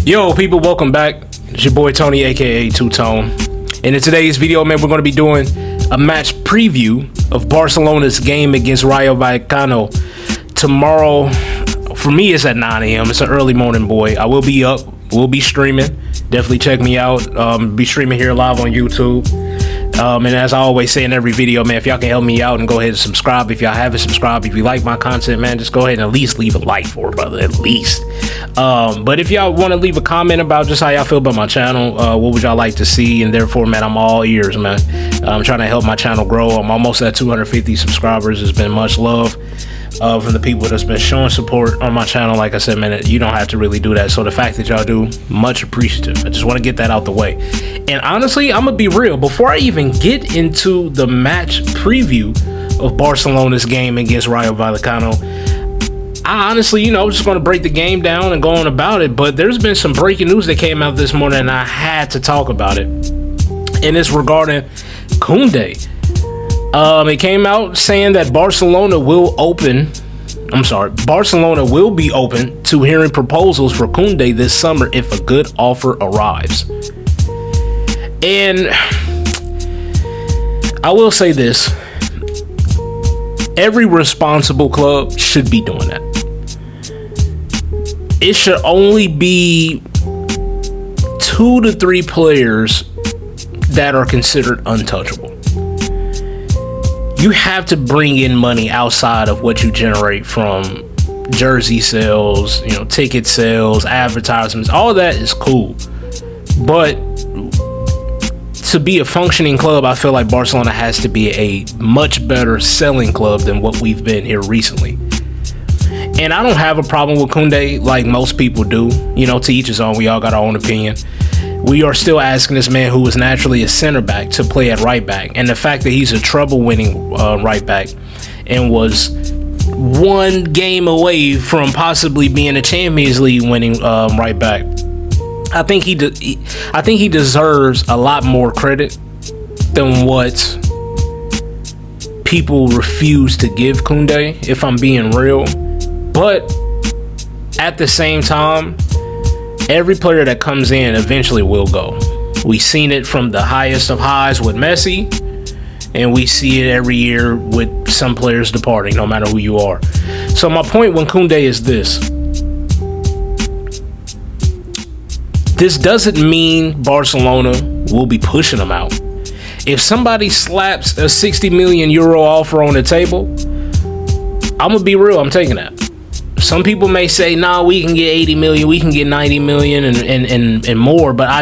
Yo, people, welcome back. It's your boy Tony, aka Two Tone. And in today's video, man, we're going to be doing a match preview of Barcelona's game against Rayo Vallecano tomorrow. For me, it's at 9 a.m. It's an early morning, boy. I will be up. We'll be streaming. Definitely check me out. Be streaming here live on YouTube. And as I always say in every video, man, if y'all can help me out and go ahead and subscribe. If y'all haven't subscribed, if you like my content, man, just go ahead and at least leave a like for it, brother, at least. But if y'all want to leave a comment about just how y'all feel about my channel, what would y'all like to see? And therefore, man, I'm all ears, man. I'm trying to help my channel grow. I'm almost at 250 subscribers. It's been much love from the people that's been showing support on my channel. Like I said, man, you don't have to really do that. So the fact that y'all do, much appreciative. I just want to get that out the way. And honestly, I'm gonna be real. Before I even get into the match preview of Barcelona's game against Rayo Vallecano, I honestly, I'm just going to break the game down and go on about it. But there's been some breaking news that came out this morning, and I had to talk about it. And it's regarding Kounde. It came out saying that Barcelona will be open to hearing proposals for Kounde this summer if a good offer arrives. And I will say this. Every responsible club should be doing that. It should only be 2 to 3 players that are considered untouchable. You have to bring in money outside of what you generate from jersey sales, ticket sales, advertisements. All that is cool. But to be a functioning club, I feel like Barcelona has to be a much better selling club than what we've been here recently. And I don't have a problem with Kounde like most people do. To each his own. We all got our own opinion. We are still asking this man, who was naturally a center back, to play at right back. And the fact that he's a trouble-winning right back and was one game away from possibly being a Champions League winning right back, I think he deserves a lot more credit than what people refuse to give Kounde, if I'm being real. But at the same time, every player that comes in eventually will go. We've seen it from the highest of highs with Messi, and we see it every year with some players departing, no matter who you are. So my point when Kounde is this. This doesn't mean Barcelona will be pushing him out. If somebody slaps a 60 million euro offer on the table, I'm going to be real, I'm taking that. Some people may say, nah, we can get 80 million, we can get 90 million and more, but I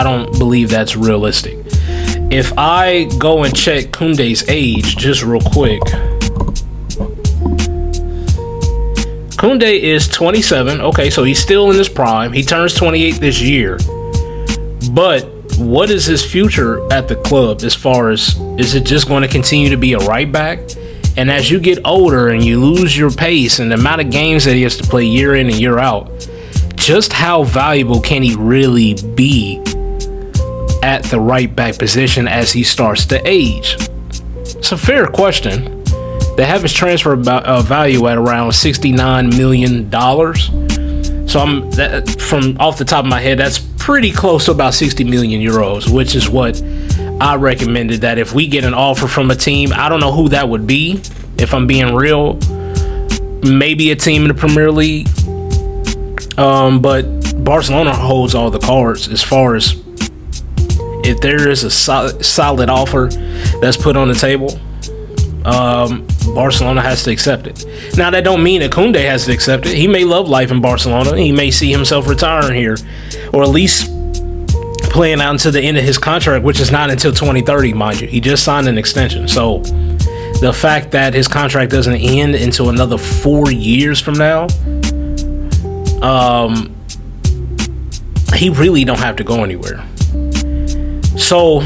don't believe that's realistic. If I go and check Kounde's age just real quick, Kounde is 27. Okay, so he's still in his prime. He turns 28 this year. But what is his future at the club as far as, is it just going to continue to be a right back? And as you get older and you lose your pace and the amount of games that he has to play year in and year out, just how valuable can he really be at the right back position as he starts to age? It's a fair question. They have his transfer value at around $69 million. So from off the top of my head, that's pretty close to about 60 million euros, which is what I recommended, that if we get an offer from a team, I don't know who that would be, if I'm being real. Maybe a team in the Premier League. But Barcelona holds all the cards as far as if there is a solid offer that's put on the table. Barcelona has to accept it. Now, that don't mean that Kounde has to accept it. He may love life in Barcelona. He may see himself retiring here, or at least playing out until the end of his contract, which is not until 2030, mind you. He just signed an extension. So the fact that his contract doesn't end until another 4 years from now, he really don't have to go anywhere. So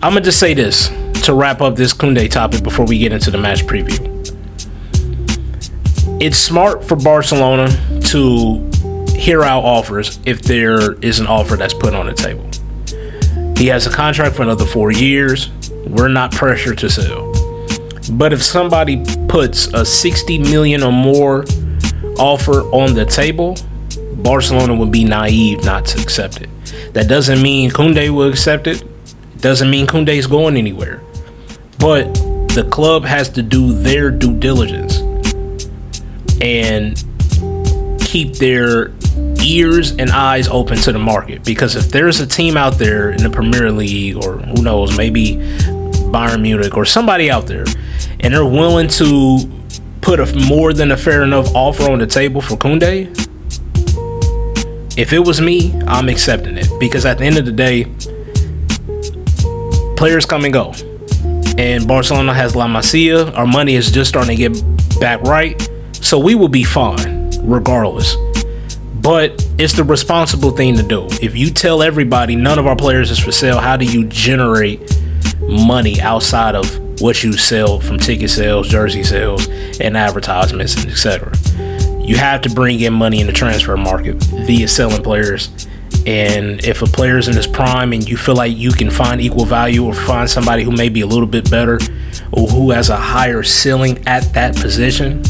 I'm gonna just say this to wrap up this Kounde topic before we get into the match preview. It's smart for Barcelona to hear out offers if there is an offer that's put on the table. He has a contract for another 4 years. We're not pressured to sell. But if somebody puts a 60 million or more offer on the table, Barcelona would be naive not to accept it. That doesn't mean Kounde will accept it. Doesn't mean Kounde's going anywhere. But the club has to do their due diligence and keep their ears and eyes open to the market. Because if there's a team out there in the Premier League, or who knows, maybe Bayern Munich or somebody out there, and they're willing to put a more than a fair enough offer on the table for Kounde, if it was me, I'm accepting it. Because at the end of the day, players come and go. And Barcelona has La Masia. Our money is just starting to get back right. So we will be fine regardless. But it's the responsible thing to do. If you tell everybody none of our players is for sale, how do you generate money outside of what you sell from ticket sales, jersey sales, and advertisements, and etc.? You have to bring in money in the transfer market via selling players. And if a player's in his prime and you feel like you can find equal value, or find somebody who may be a little bit better, or who has a higher ceiling at that position,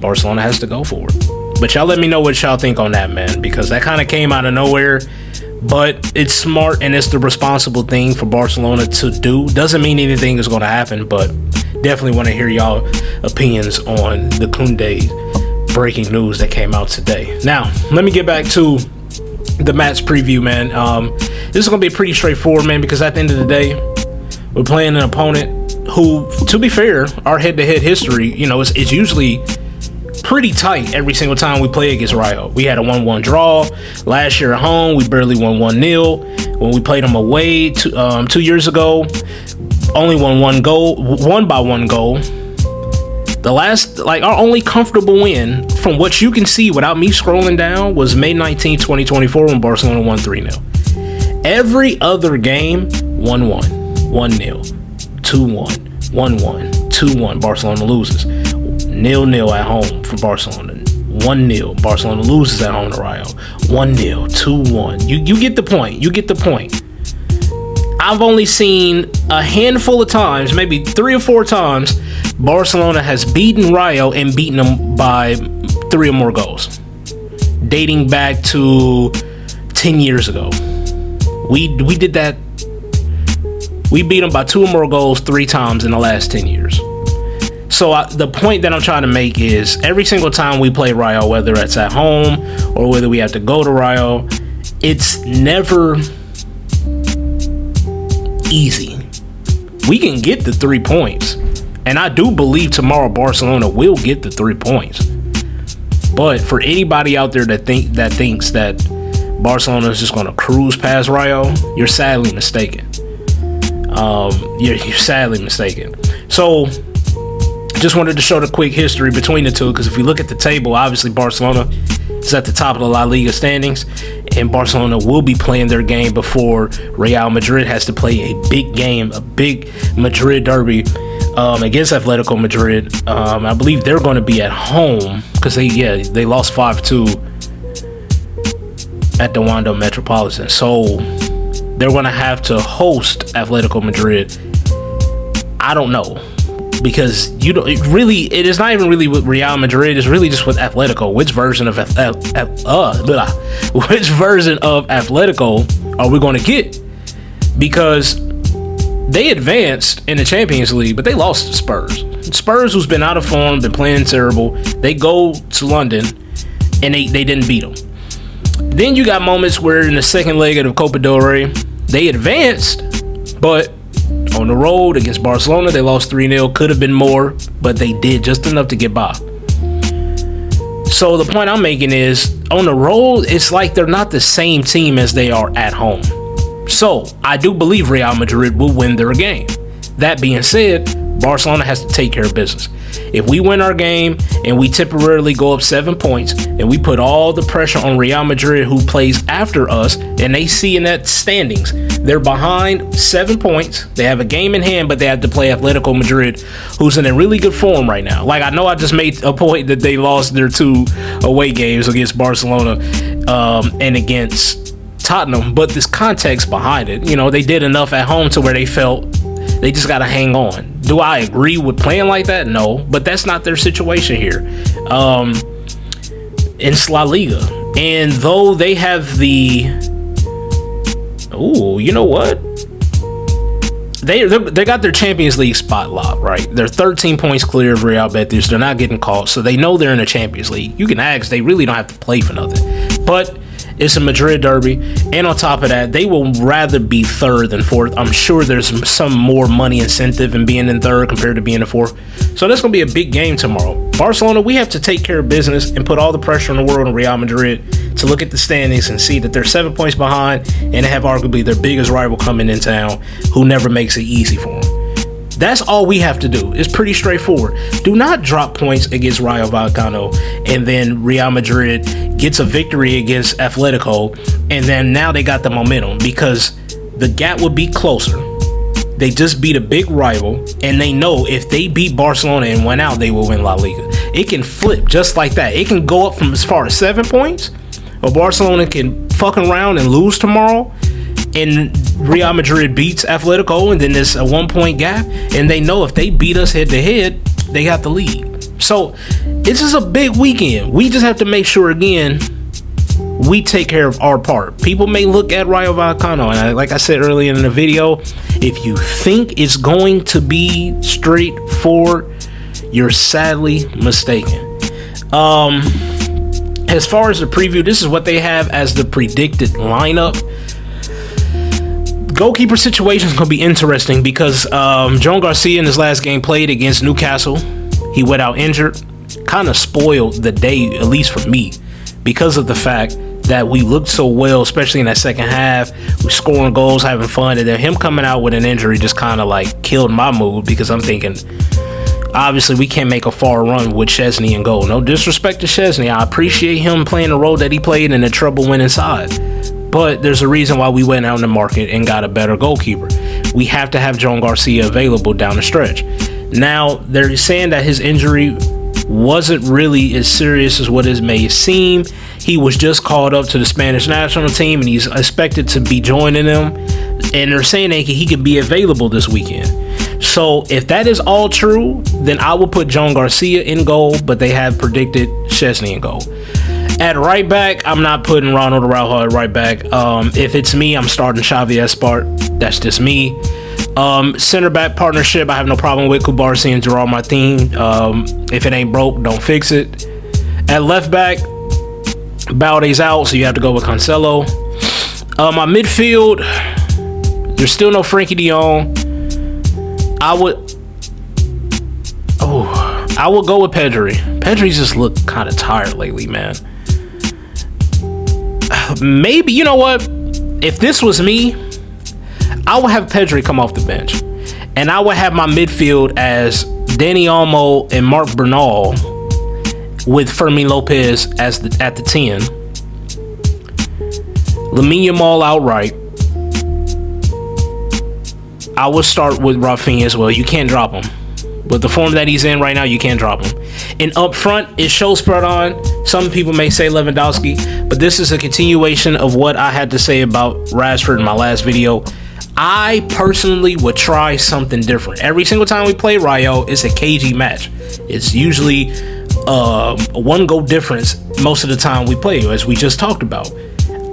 Barcelona has to go for it. But y'all let me know what y'all think on that, man, because that kind of came out of nowhere. But it's smart and it's the responsible thing for Barcelona to do. Doesn't mean anything is going to happen, but definitely want to hear y'all opinions on the Kounde breaking news that came out today. Now, let me get back to the match preview, man. This is going to be pretty straightforward, man, because at the end of the day, we're playing an opponent who, to be fair, our head-to-head history, it's usually pretty tight every single time we play against Rayo. We had a 1-1 draw last year at home. We barely won 1-0 when we played them away 2 years ago. Only won by one goal. The last, our only comfortable win, from what you can see without me scrolling down, was May 19, 2024, when Barcelona won 3-0. Every other game, 1-1, 1-0, 2-1, 1-1, 2-1. Barcelona loses. 0-0 at home for Barcelona. 1-0. Barcelona loses at home to Rayo. 1-0, 2-1. You get the point. You get the point. I've only seen a handful of times, maybe 3 or 4 times, Barcelona has beaten Rayo and beaten them by 3 or more goals, dating back to 10 years ago. We did that. We beat them by 2 or more goals 3 times in the last 10 years. So the point that I'm trying to make is, every single time we play Rayo, whether it's at home or whether we have to go to Rayo, it's never easy. We can get the 3 points, and I do believe tomorrow Barcelona will get the 3 points. But for anybody out there that thinks that Barcelona is just going to cruise past Rayo, you're sadly mistaken. You're sadly mistaken. So just wanted to show the quick history between the two, because if we look at the table, obviously Barcelona is at the top of the La Liga standings, and Barcelona will be playing their game before Real Madrid has to play a big game, a big Madrid derby against Atletico Madrid. I believe they're going to be at home, because they lost 5-2 at the Wanda Metropolitan. So they're going to have to host Atletico Madrid. I don't know, because it is not even really with Real Madrid. It's really just with Atletico. Which version of Atletico are we going to get? Because they advanced in the Champions League, but they lost to Spurs. Spurs, who's been out of form, been playing terrible. They go to London and they didn't beat them. Then you got moments where in the second leg of the Copa del Rey, they advanced, but on the road against Barcelona, they lost 3-0. Could have been more, but they did just enough to get by. So the point I'm making is, on the road, it's like they're not the same team as they are at home. So I do believe Real Madrid will win their game. That being said, Barcelona has to take care of business. If we win our game and we temporarily go up 7 points and we put all the pressure on Real Madrid, who plays after us, and they see in that standings, they're behind 7 points. They have a game in hand, but they have to play Atletico Madrid, who's in a really good form right now. I know I just made a point that they lost their 2 away games against Barcelona and against Tottenham, but this context behind it, they did enough at home to where they felt they just got to hang on. Do I agree with playing like that? No, but that's not their situation here. in La Liga. And though they have the, you know what? They got their Champions League spot locked, right? They're 13 points clear of Real Betis. They're not getting caught, so they know they're in the Champions League. You can ask, they really don't have to play for nothing. But it's a Madrid derby, and on top of that, they will rather be third than fourth. I'm sure there's some more money incentive in being in third compared to being in fourth. So that's going to be a big game tomorrow. Barcelona, we have to take care of business and put all the pressure in the world on Real Madrid to look at the standings and see that they're 7 points behind and they have arguably their biggest rival coming in town who never makes it easy for them. That's all we have to do. It's pretty straightforward. Do not drop points against Rayo Vallecano and then Real Madrid gets a victory against Atletico and then now they got the momentum, because the gap would be closer. They just beat a big rival and they know if they beat Barcelona and went out, they will win La Liga. It can flip just like that. It can go up from as far as 7 points, or Barcelona can fuck around and lose tomorrow and Real Madrid beats Atletico, and then there's a 1 point gap, and they know if they beat us head to head, they got the lead. So it's just a big weekend. We just have to make sure, again, we take care of our part. People may look at Rayo Vallecano, and like I said earlier in the video, if you think it's going to be straightforward, you're sadly mistaken. As far as the preview, this is what they have as the predicted lineup. Goalkeeper situation is going to be interesting because Joan Garcia in his last game played against Newcastle. He went out injured. Kind of spoiled the day, at least for me, because of the fact that we looked so well, especially in that second half. We're scoring goals, having fun, and then him coming out with an injury just kind of like killed my mood, because I'm thinking, obviously, we can't make a far run with Szczesny in goal. No disrespect to Szczesny. I appreciate him playing the role that he played in the treble winning side. But there's a reason why we went out in the market and got a better goalkeeper. We have to have Joan Garcia available down the stretch. Now, they're saying that his injury wasn't really as serious as what it may seem. He was just called up to the Spanish national team, and he's expected to be joining them. And they're saying that he could be available this weekend. So if that is all true, then I will put Joan Garcia in goal, but they have predicted Szczesny in goal. At right back, I'm not putting Ronald Araujo at right back. If it's me, I'm starting Xavi Espart. That's just me. Center back partnership, I have no problem with Kubarsi and Gerard Martin. If it ain't broke, don't fix it. At left back, Balde's out, so you have to go with Cancelo. My midfield, there's still no Frankie de Jong. I would go with Pedri. Pedri's just looked kind of tired lately, man. Maybe, you know what? If this was me, I would have Pedri come off the bench. And I would have my midfield as Dani Olmo and Marc Bernal with Fermin Lopez as at the 10. Lamine Yamal outright. I would start with Rafinha as well. You can't drop him. With the form that he's in right now, you can't drop him. And up front, it shows spread on. Some people may say Lewandowski, but this is a continuation of what I had to say about Rashford in my last video. I personally would try something different. Every single time we play Rayo, it's a cagey match. It's usually a 1 goal difference most of the time we play, as we just talked about.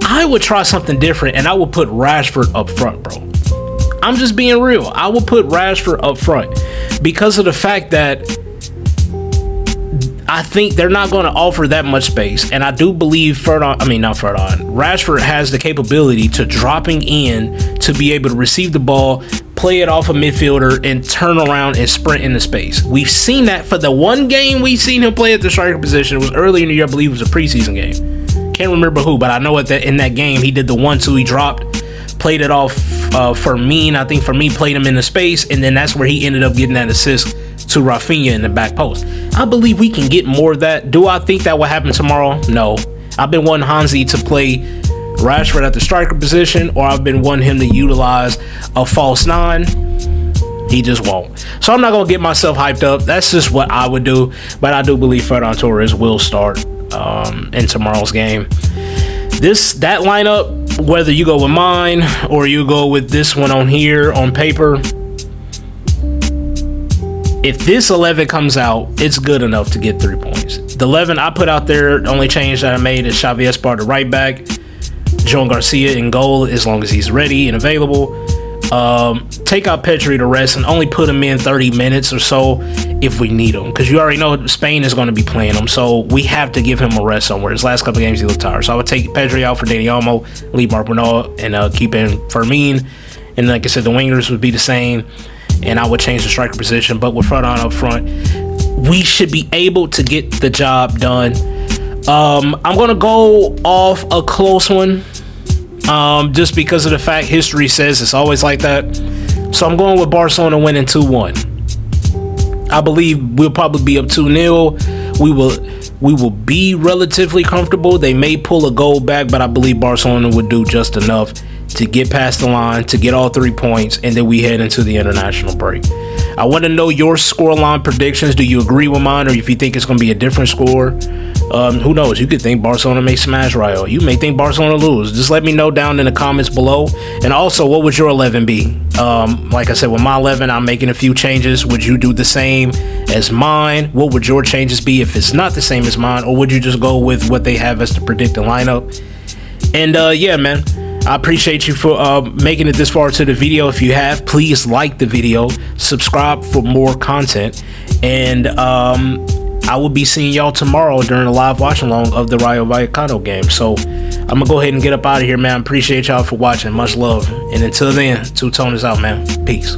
I would try something different, and I would put Rashford up front, bro. I'm just being real. I will put Rashford up front because of the fact that I think they're not going to offer that much space. And I do believe Rashford has the capability to dropping in to be able to receive the ball, play it off a midfielder, and turn around and sprint into space. We've seen that for the one game we've seen him play at the striker position. It was earlier in the year. I believe it was a preseason game. Can't remember who, but I know in that game he did the 1-2. He dropped, played it off Fermin. I think Fermin played him into space, and then that's where he ended up getting that assist to Rafinha in the back post. I believe we can get more of that. Do I think that will happen tomorrow? No. I've been wanting Hansi to play Rashford at the striker position, or I've been wanting him to utilize a false 9. He just won't. So I'm not going to get myself hyped up. That's just what I would do. But I do believe Ferran Torres will start in tomorrow's game. That lineup, whether you go with mine or you go with this one on here on paper, if this 11 comes out, it's good enough to get 3 points. The 11 I put out there, the only change that I made is Xavi Esparza, the right back, Joan Garcia in goal as long as he's ready and available. Take out Pedri to rest and only put him in 30 minutes or so if we need him, because you already know Spain is going to be playing him, so we have to give him a rest somewhere. His last couple of games he looked tired, so I would take Pedri out for Dani Olmo, leave Marc Bernal, and keep in Fermin. And like I said, the wingers would be the same, and I would change the striker position, but with front on up front, we should be able to get the job done. I'm going to go off a close one, just because of the fact history says it's always like that. So I'm going with Barcelona winning 2-1. I believe we'll probably be up 2-0. We will be relatively comfortable. They may pull a goal back, but I believe Barcelona would do just enough to get past the line, to get all 3 points, and then we head into the international break. I want to know your scoreline predictions. Do you agree with mine, or if you think it's going to be a different score? Who knows? You could think Barcelona may smash Rayo. You may think Barcelona lose. Just let me know down in the comments below. And also, what would your 11 be? Like I said, with my 11, I'm making a few changes. Would you do the same as mine? What would your changes be if it's not the same as mine? Or would you just go with what they have as the predicted lineup? And yeah, man, I appreciate you for making it this far to the video. If you have, please like the video, subscribe for more content, and I will be seeing y'all tomorrow during a live watch along of the Rayo Vallecano game. So I'm gonna go ahead and get up out of here, man. Appreciate y'all for watching. Much love, and until then, Two Tone is out, man. Peace.